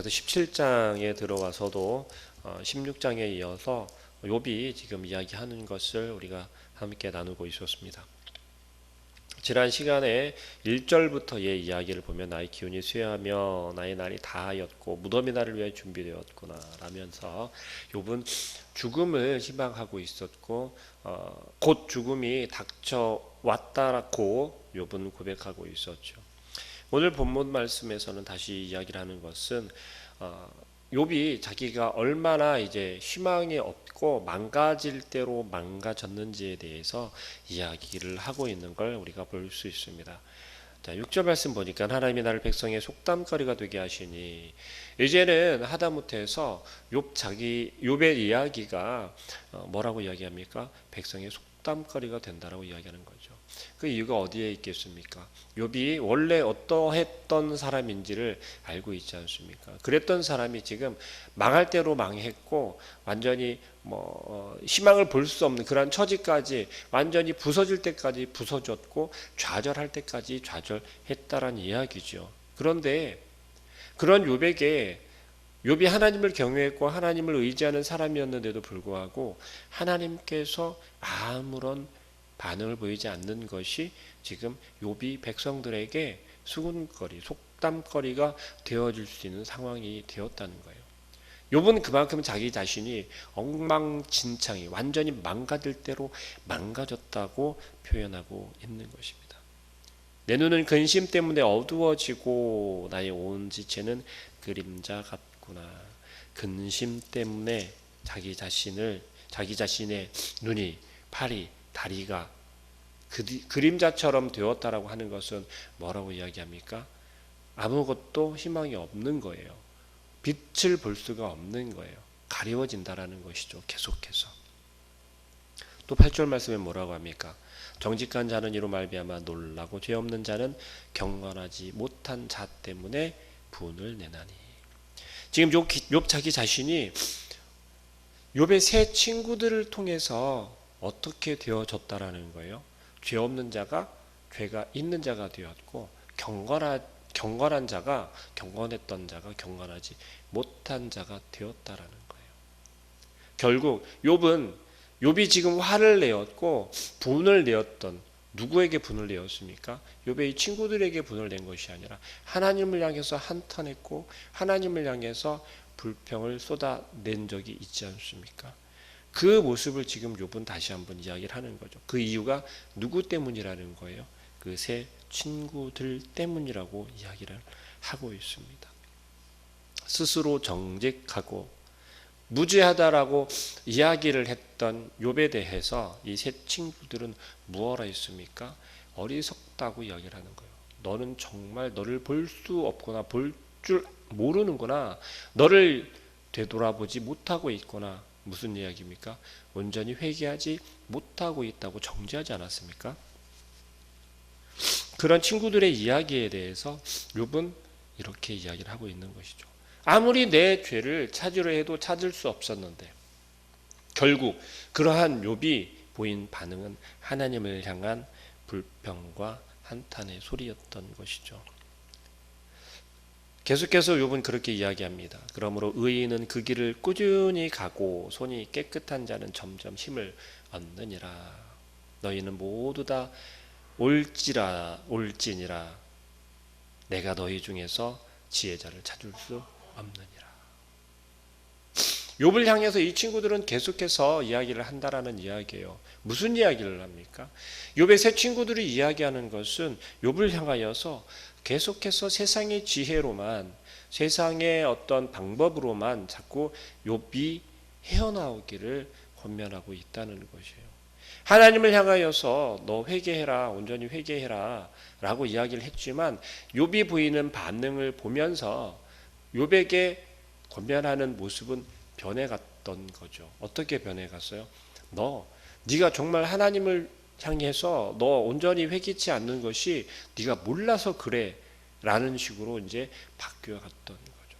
그래서 17장에 들어와서도 16장에 이어서 욥이 지금 이야기하는 것을 우리가 함께 나누고 있었습니다. 지난 시간에 1절부터 의 이야기를 보면 나의 기운이 쇠하며 나의 날이 다하였고 무덤이 나를 위해 준비되었구나 라면서 욥은 죽음을 희망하고 있었고 곧 죽음이 닥쳐왔다라고 욥은 고백하고 있었죠. 오늘 본문 말씀에서는 다시 이야기를 하는 것은 욥이 자기가 얼마나 이제 희망이 없고 망가질 대로 망가졌는지에 대해서 이야기를 하고 있는 걸 우리가 볼 수 있습니다. 자, 6절 말씀 보니까 하나님이 나를 백성의 속담거리가 되게 하시니, 이제는 하다못해서 욥의 이야기가 뭐라고 이야기합니까? 백성의 속담거리가 된다라고 이야기하는 거죠. 그 이유가 어디에 있겠습니까? 욥이 원래 어떠했던 사람인지를 알고 있지 않습니까? 그랬던 사람이 지금 망할 대로 망했고 완전히 희망을 볼 수 없는 그런 처지까지 완전히 부서질 때까지 부서졌고 좌절할 때까지 좌절했다라는 이야기죠. 그런데 그런 욥이 하나님을 경외했고 하나님을 의지하는 사람이었는데도 불구하고 하나님께서 아무런 반응을 보이지 않는 것이 지금 욥이 백성들에게 수군거리, 속담거리가 되어질 수 있는 상황이 되었다는 거예요. 욥은 그만큼 자기 자신이 엉망진창이 완전히 망가질 대로 망가졌다고 표현하고 있는 것입니다. 내 눈은 근심 때문에 어두워지고 나의 온 지체는 그림자 같구나. 근심 때문에 자기 자신의 눈이, 팔이, 다리가 그림자처럼 되었다라고 하는 것은 뭐라고 이야기합니까? 아무것도 희망이 없는 거예요. 빛을 볼 수가 없는 거예요. 가리워진다라는 것이죠. 계속해서. 또 8절 말씀에 뭐라고 합니까? 정직한 자는 이로 말미암아 놀라고 죄 없는 자는 경건하지 못한 자 때문에 분을 내나니. 지금 욥 자기 자신이 욥의 세 친구들을 통해서 어떻게 되어졌다라는 거예요? 죄 없는 자가 죄가 있는 자가 되었고 경건한 자가 경건했던 자가 경건하지 못한 자가 되었다라는 거예요. 결국 욥이 지금 화를 내었고 분을 내었던, 누구에게 분을 내었습니까? 욥의 친구들에게 분을 낸 것이 아니라 하나님을 향해서 한탄했고 하나님을 향해서 불평을 쏟아낸 적이 있지 않습니까? 그 모습을 지금 욥은 다시 한번 이야기를 하는 거죠. 그 이유가 누구 때문이라는 거예요? 그 세 친구들 때문이라고 이야기를 하고 있습니다. 스스로 정직하고 무죄하다라고 이야기를 했던 욥에 대해서 이 세 친구들은 무엇라 했습니까? 어리석다고 이야기를 하는 거예요. 너는 정말 너를 볼 수 없구나, 볼 줄 모르는구나, 너를 되돌아보지 못하고 있구나. 무슨 이야기입니까? 온전히 회개하지 못하고 있다고 정죄하지 않았습니까? 그런 친구들의 이야기에 대해서 욥은 이렇게 이야기를 하고 있는 것이죠. 아무리 내 죄를 찾으려 해도 찾을 수 없었는데 결국 그러한 욥이 보인 반응은 하나님을 향한 불평과 한탄의 소리였던 것이죠. 계속해서 욥은 그렇게 이야기합니다. 그러므로 의인은 그 길을 꾸준히 가고 손이 깨끗한 자는 점점 힘을 얻느니라. 너희는 모두 다 올지니라. 내가 너희 중에서 지혜자를 찾을 수 없느니라. 욥을 향해서 이 친구들은 계속해서 이야기를 한다라는 이야기예요. 무슨 이야기를 합니까? 욥의 세 친구들이 이야기하는 것은 욥을 향하여서 계속해서 세상의 지혜로만, 세상의 어떤 방법으로만 자꾸 욥이 헤어나오기를 권면하고 있다는 것이에요. 하나님을 향하여서 너 회개해라, 온전히 회개해라 라고 이야기를 했지만 욥이 보이는 반응을 보면서 욥에게 권면하는 모습은 변해갔던 거죠. 어떻게 변해갔어요? 네가 정말 하나님을 향해서 너 온전히 회개치 않는 것이 네가 몰라서 그래 라는 식으로 이제 바뀌어갔던 거죠.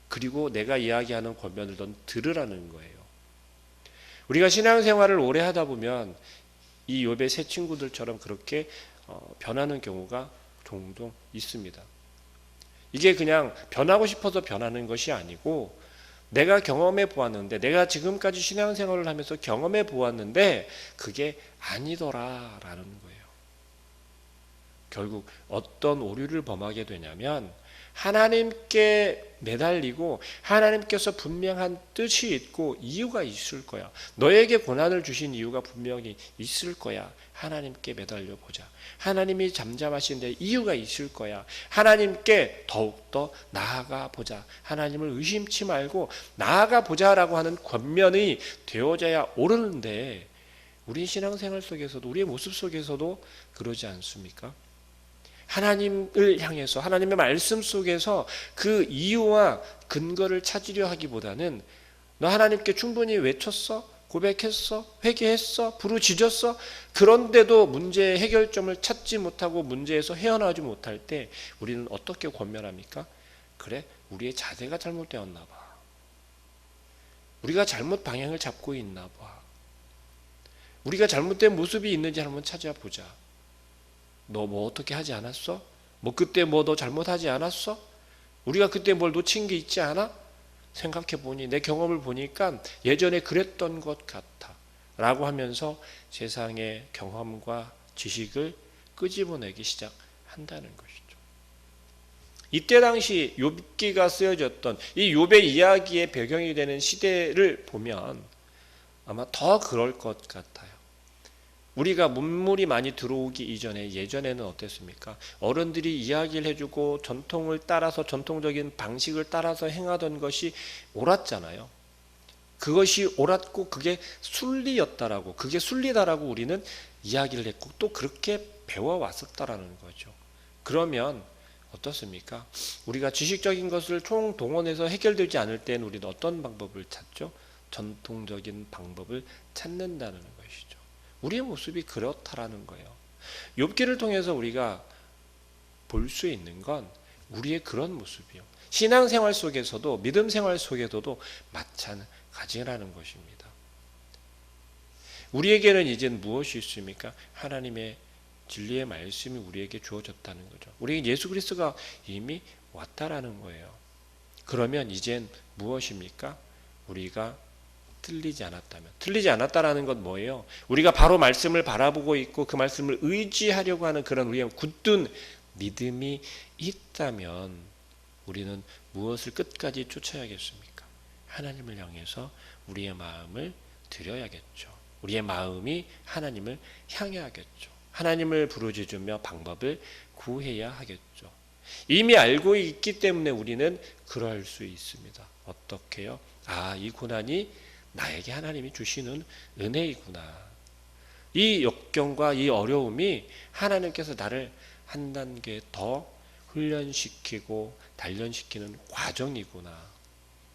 그리고 내가 이야기하는 권면을 넌 들으라는 거예요. 우리가 신앙생활을 오래 하다 보면 이 욥의 세 친구들처럼 그렇게 변하는 경우가 종종 있습니다. 이게 그냥 변하고 싶어서 변하는 것이 아니고 내가 경험해 보았는데, 내가 지금까지 신앙생활을 하면서 경험해 보았는데 그게 아니더라라는 거예요. 결국 어떤 오류를 범하게 되냐면 하나님께 매달리고 하나님께서 분명한 뜻이 있고 이유가 있을 거야. 너에게 고난을 주신 이유가 분명히 있을 거야. 하나님께 매달려 보자. 하나님이 잠잠하신데 이유가 있을 거야. 하나님께 더욱더 나아가 보자. 하나님을 의심치 말고 나아가 보자라고 하는 권면이 되어져야 오르는데, 우리 신앙생활 속에서도, 우리의 모습 속에서도 그러지 않습니까? 하나님을 향해서, 하나님의 말씀 속에서 그 이유와 근거를 찾으려 하기보다는 너 하나님께 충분히 외쳤어? 고백했어? 회개했어? 부르짖었어? 그런데도 문제의 해결점을 찾지 못하고 문제에서 헤어나오지 못할 때 우리는 어떻게 권면합니까? 그래, 우리의 자세가 잘못되었나 봐. 우리가 잘못 방향을 잡고 있나 봐. 우리가 잘못된 모습이 있는지 한번 찾아보자. 너 뭐 어떻게 하지 않았어? 뭐 그때 뭐 너 잘못하지 않았어? 우리가 그때 뭘 놓친 게 있지 않아? 생각해 보니, 내 경험을 보니까 예전에 그랬던 것 같아 라고 하면서 세상의 경험과 지식을 끄집어내기 시작한다는 것이죠. 이때 당시 욥기가 쓰여졌던 이 욥의 이야기의 배경이 되는 시대를 보면 아마 더 그럴 것 같아요. 우리가 문물이 많이 들어오기 이전에, 예전에는 어땠습니까? 어른들이 이야기를 해주고 전통을 따라서, 전통적인 방식을 따라서 행하던 것이 옳았잖아요. 그것이 옳았고 그게 순리였다라고, 그게 순리다라고 우리는 이야기를 했고 또 그렇게 배워왔었다라는 거죠. 그러면 어떻습니까? 우리가 지식적인 것을 총동원해서 해결되지 않을 때는 우리는 어떤 방법을 찾죠? 전통적인 방법을 찾는다는 것이죠. 우리의 모습이 그렇다라는 거예요. 욥기를 통해서 우리가 볼 수 있는 건 우리의 그런 모습이요. 신앙생활 속에서도, 믿음생활 속에서도 마찬가지라는 것입니다. 우리에게는 이젠 무엇이 있습니까? 하나님의 진리의 말씀이 우리에게 주어졌다는 거죠. 우리에게 예수 그리스도가 이미 왔다라는 거예요. 그러면 이젠 무엇입니까? 우리가 틀리지 않았다면, 틀리지 않았다라는 건 뭐예요? 우리가 바로 말씀을 바라보고 있고 그 말씀을 의지하려고 하는 그런 우리의 굳든 믿음이 있다면 우리는 무엇을 끝까지 쫓아야겠습니까? 하나님을 향해서 우리의 마음을 드려야겠죠. 우리의 마음이 하나님을 향해야겠죠. 하나님을 부르짖으며 방법을 구해야 하겠죠. 이미 알고 있기 때문에 우리는 그럴 수 있습니다. 어떻게요? 아, 이 고난이 나에게 하나님이 주시는 은혜이구나. 이 역경과 이 어려움이 하나님께서 나를 한 단계 더 훈련시키고 단련시키는 과정이구나.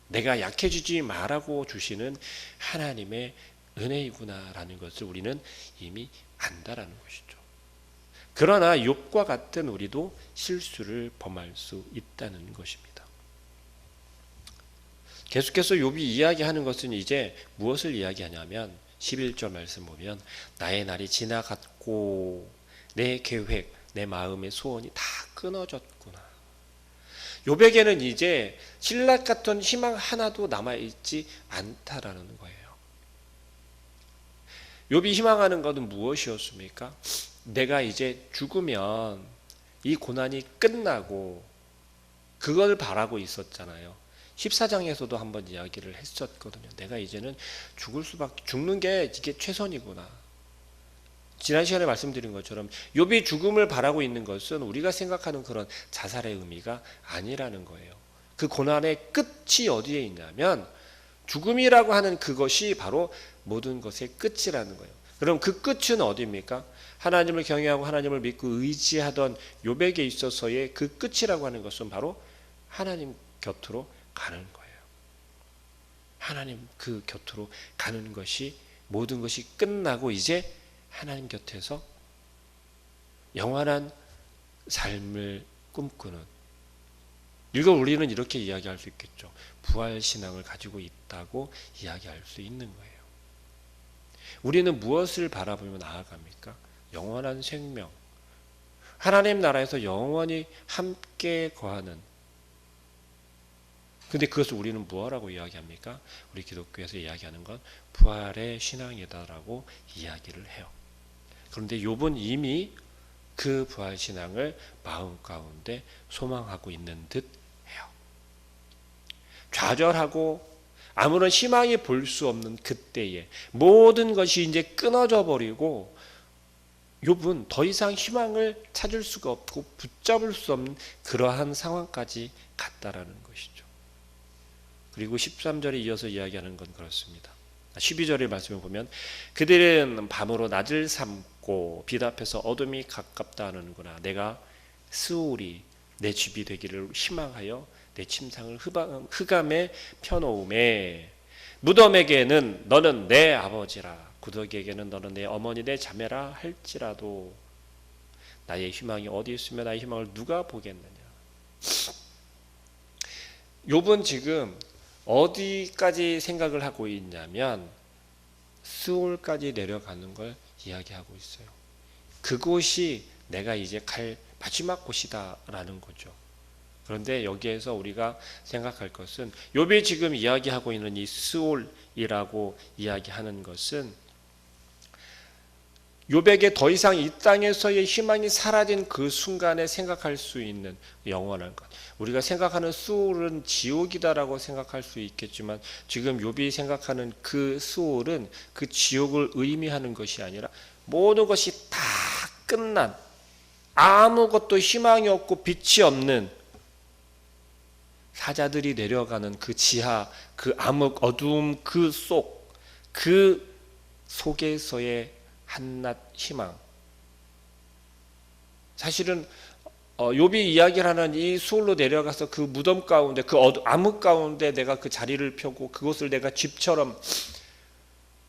내가 약해지지 말라고 주시는 하나님의 은혜이구나라는 것을 우리는 이미 안다라는 것이죠. 그러나 욥과 같은 우리도 실수를 범할 수 있다는 것입니다. 계속해서 욥이 이야기하는 것은 이제 무엇을 이야기하냐면 11절 말씀 보면 나의 날이 지나갔고 내 계획, 내 마음의 소원이 다 끊어졌구나. 욥에게는 이제 신락 같은 희망 하나도 남아있지 않다라는 거예요. 욥이 희망하는 것은 무엇이었습니까? 내가 이제 죽으면 이 고난이 끝나고 그걸 바라고 있었잖아요. 14장에서도 한번 이야기를 했었거든요. 내가 이제는 죽는 게 이게 최선이구나. 지난 시간에 말씀드린 것처럼 욥이 죽음을 바라고 있는 것은 우리가 생각하는 그런 자살의 의미가 아니라는 거예요. 그 고난의 끝이 어디에 있냐면 죽음이라고 하는 그것이 바로 모든 것의 끝이라는 거예요. 그럼 그 끝은 어디입니까? 하나님을 경외하고 하나님을 믿고 의지하던 욥에게 있어서의 그 끝이라고 하는 것은 바로 하나님 곁으로 가는 거예요. 하나님 그 곁으로 가는 것이, 모든 것이 끝나고 이제 하나님 곁에서 영원한 삶을 꿈꾸는, 이걸 우리는 이렇게 이야기할 수 있겠죠. 부활신앙을 가지고 있다고 이야기할 수 있는 거예요. 우리는 무엇을 바라보며 나아갑니까? 영원한 생명, 하나님 나라에서 영원히 함께 거하는 근데 그것을 우리는 무엇라고 이야기합니까? 우리 기독교에서 이야기하는 건 부활의 신앙이다라고 이야기를 해요. 그런데 욥은 이미 그 부활 신앙을 마음 가운데 소망하고 있는 듯 해요. 좌절하고 아무런 희망이 볼 수 없는 그때에 모든 것이 이제 끊어져 버리고 욥은 더 이상 희망을 찾을 수가 없고 붙잡을 수 없는 그러한 상황까지 갔다라는 것이죠. 그리고 13절에 이어서 이야기하는 건 그렇습니다. 12절의 말씀을 보면 그들은 밤으로 낮을 삼고 빛 앞에서 어둠이 가깝다 하는구나. 내가 스올이 내 집이 되기를 희망하여 내 침상을 흑암에 펴놓음에 무덤에게는 너는 내 아버지라 구더기에게는 너는 내 어머니 내 자매라 할지라도 나의 희망이 어디 있으며 나의 희망을 누가 보겠느냐. 욥은 지금 어디까지 생각을 하고 있냐면 스올까지 내려가는 걸 이야기하고 있어요. 그곳이 내가 이제 갈 마지막 곳이다라는 거죠. 그런데 여기에서 우리가 생각할 것은 욥이 지금 이야기하고 있는 이 스올이라고 이야기하는 것은 욥에게 더 이상 이 땅에서의 희망이 사라진 그 순간에 생각할 수 있는 영원한 것. 우리가 생각하는 스올은 지옥이다라고 생각할 수 있겠지만 지금 욥이 생각하는 그 스올은 그 지옥을 의미하는 것이 아니라 모든 것이 다 끝난 아무것도 희망이 없고 빛이 없는 사자들이 내려가는 그 지하, 그 암흑 어두움 그 속에서의 한낱 희망. 사실은 욥이 이야기를 하는 이 수올로 내려가서 그 무덤 가운데 그 암흑 가운데 내가 그 자리를 펴고 그것을 내가 집처럼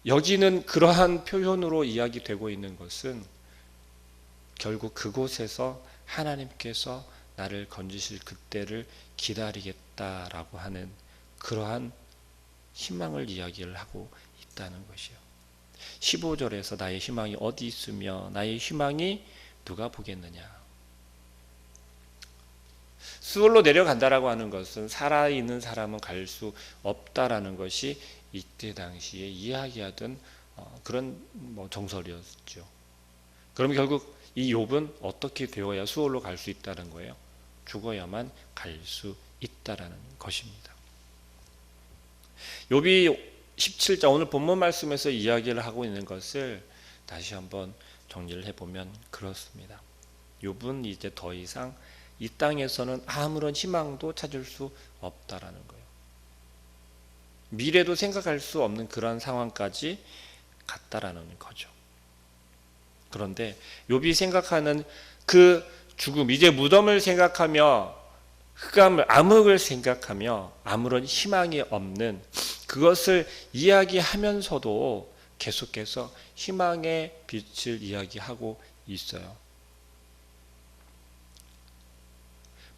여기는 그러한 표현으로 이야기되고 있는 것은 결국 그곳에서 하나님께서 나를 건지실 그때를 기다리겠다라고 하는 그러한 희망을 이야기를 하고 있다는 것이요. 15절에서 나의 희망이 어디 있으며 나의 희망이 누가 보겠느냐. 수올로 내려간다라고 하는 것은 살아있는 사람은 갈 수 없다라는 것이 이때 당시에 이야기하던 그런 정설이었죠. 그럼 결국 이 욥은 어떻게 되어야 수올로 갈 수 있다는 거예요? 죽어야만 갈 수 있다라는 것입니다. 욥이 17장 오늘 본문 말씀에서 이야기를 하고 있는 것을 다시 한번 정리를 해보면 그렇습니다. 욥은 이제 더 이상 이 땅에서는 아무런 희망도 찾을 수 없다라는 거예요. 미래도 생각할 수 없는 그런 상황까지 갔다라는 거죠. 그런데 욥이 생각하는 그 죽음, 이제 무덤을 생각하며 흑암을 암흑을 생각하며 아무런 희망이 없는 그것을 이야기하면서도 계속해서 희망의 빛을 이야기하고 있어요.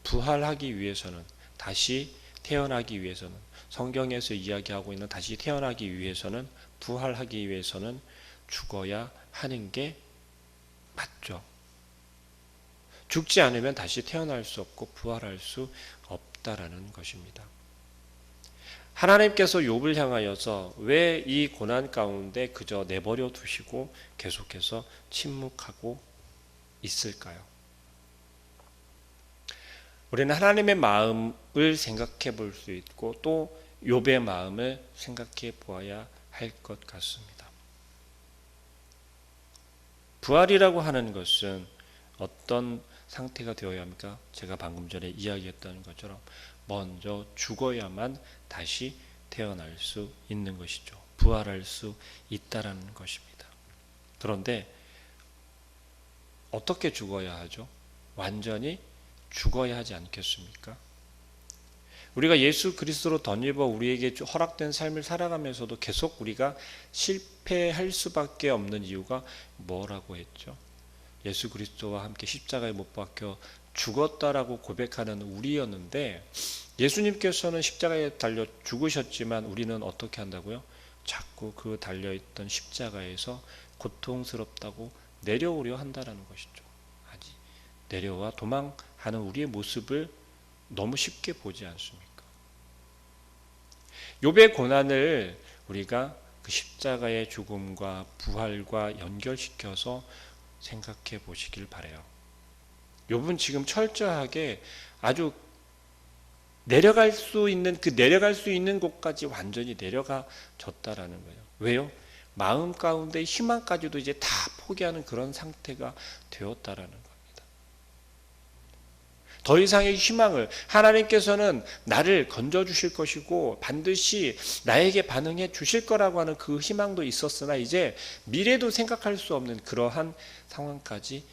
부활하기 위해서는 다시 태어나기 위해서는 성경에서 이야기하고 있는 다시 태어나기 위해서는 부활하기 위해서는 죽어야 하는 게 맞죠. 죽지 않으면 다시 태어날 수 없고 부활할 수 없다라는 것입니다. 하나님께서 욥을 향하여서 왜 이 고난 가운데 그저 내버려 두시고 계속해서 침묵하고 있을까요? 우리는 하나님의 마음을 생각해 볼 수 있고 또 욥의 마음을 생각해 보아야 할 것 같습니다. 부활이라고 하는 것은 어떤 상태가 되어야 합니까? 제가 방금 전에 이야기했던 것처럼 먼저 죽어야만 다시 태어날 수 있는 것이죠. 부활할 수 있다라는 것입니다. 그런데 어떻게 죽어야 하죠? 완전히 죽어야 하지 않겠습니까? 우리가 예수 그리스도로 덧입어 우리에게 허락된 삶을 살아가면서도 계속 우리가 실패할 수밖에 없는 이유가 뭐라고 했죠? 예수 그리스도와 함께 십자가에 못 박혀 죽었다라고 고백하는 우리였는데 예수님께서는 십자가에 달려 죽으셨지만 우리는 어떻게 한다고요? 자꾸 그 달려있던 십자가에서 고통스럽다고 내려오려 한다는 것이죠. 아니, 내려와 도망하는 우리의 모습을 너무 쉽게 보지 않습니까? 욥의 고난을 우리가 그 십자가의 죽음과 부활과 연결시켜서 생각해 보시길 바라요. 욥은 지금 철저하게 아주 내려갈 수 있는 곳까지 완전히 내려가졌다라는 거예요. 왜요? 마음 가운데 희망까지도 이제 다 포기하는 그런 상태가 되었다라는 겁니다. 더 이상의 희망을, 하나님께서는 나를 건져 주실 것이고 반드시 나에게 반응해 주실 거라고 하는 그 희망도 있었으나 이제 미래도 생각할 수 없는 그러한 상황까지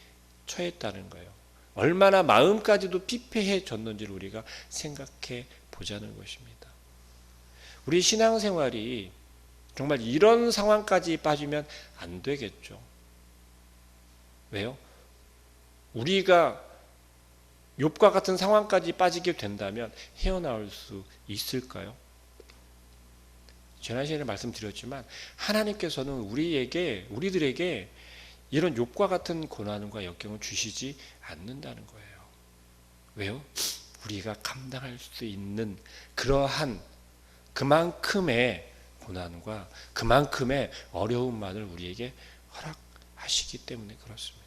처했다는 거예요. 얼마나 마음까지도 피폐해졌는지를 우리가 생각해 보자는 것입니다. 우리 신앙생활이 정말 이런 상황까지 빠지면 안 되겠죠. 왜요? 우리가 욥과 같은 상황까지 빠지게 된다면 헤어나올 수 있을까요? 지난 시간에 말씀드렸지만 하나님께서는 우리들에게 이런 욥과 같은 고난과 역경을 주시지 않는다는 거예요. 왜요? 우리가 감당할 수 있는 그러한 그만큼의 고난과 그만큼의 어려움만을 우리에게 허락하시기 때문에 그렇습니다.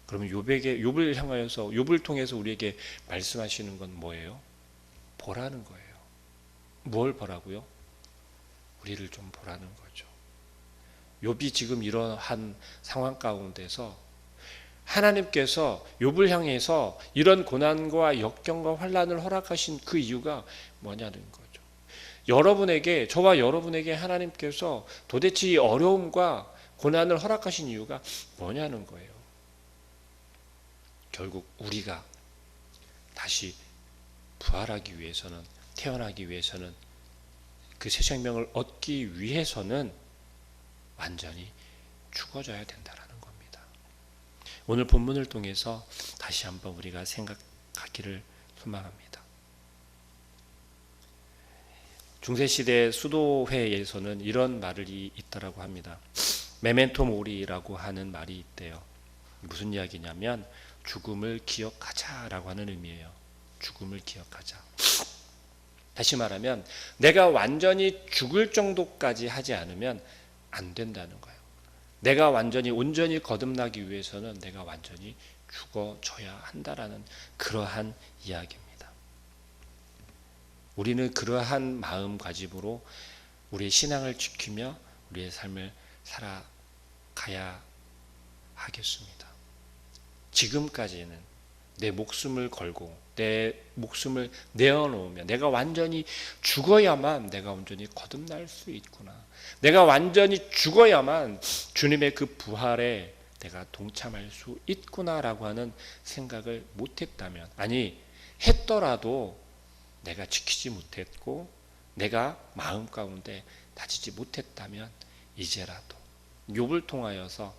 그러면 욥을 향하여서 욥을 통해서 우리에게 말씀하시는 건 뭐예요? 보라는 거예요. 뭘 보라고요? 우리를 좀 보라는 거죠. 욥이 지금 이러한 상황 가운데서 하나님께서 욥을 향해서 이런 고난과 역경과 환난을 허락하신 그 이유가 뭐냐는 거죠. 저와 여러분에게 하나님께서 도대체 이 어려움과 고난을 허락하신 이유가 뭐냐는 거예요. 결국 우리가 다시 부활하기 위해서는, 태어나기 위해서는, 그 새 생명을 얻기 위해서는 완전히 죽어져야 된다라는 겁니다. 오늘 본문을 통해서 다시 한번 우리가 생각하기를 소망합니다. 중세시대 수도회에서는 이런 말이 있다라고 합니다. 메멘토 모리라고 하는 말이 있대요. 무슨 이야기냐면 죽음을 기억하자라고 하는 의미예요. 죽음을 기억하자. 다시 말하면 내가 완전히 죽을 정도까지 하지 않으면 안 된다는 거예요. 내가 온전히 거듭나기 위해서는 내가 완전히 죽어져야 한다라는 그러한 이야기입니다. 우리는 그러한 마음가짐으로 우리의 신앙을 지키며 우리의 삶을 살아가야 하겠습니다. 지금까지는 내 목숨을 걸고 내 목숨을 내어놓으면 내가 완전히 죽어야만 내가 온전히 거듭날 수 있구나. 내가 완전히 죽어야만 주님의 그 부활에 내가 동참할 수 있구나라고 하는 생각을 못했다면, 아니 했더라도 내가 지키지 못했고 내가 마음 가운데 다지지 못했다면 이제라도 욥을 통하여서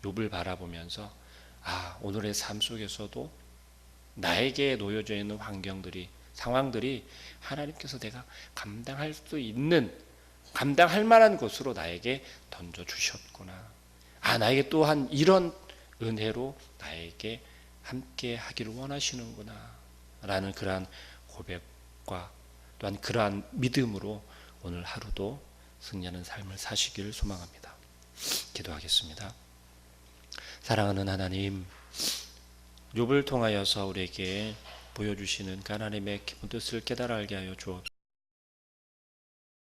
욥을 바라보면서 오늘의 삶 속에서도 나에게 놓여져 있는 상황들이 하나님께서 내가 감당할 수 있는, 감당할 만한 것으로 나에게 던져주셨구나. 나에게 또한 이런 은혜로 나에게 함께 하기를 원하시는구나 라는 그러한 고백과 또한 그러한 믿음으로 오늘 하루도 승리하는 삶을 사시기를 소망합니다. 기도하겠습니다. 사랑하는 하나님, 욥을 통하여서 우리에게 보여주시는 하나님의 깊은 뜻을 깨달아 알게 하여 주옵소서.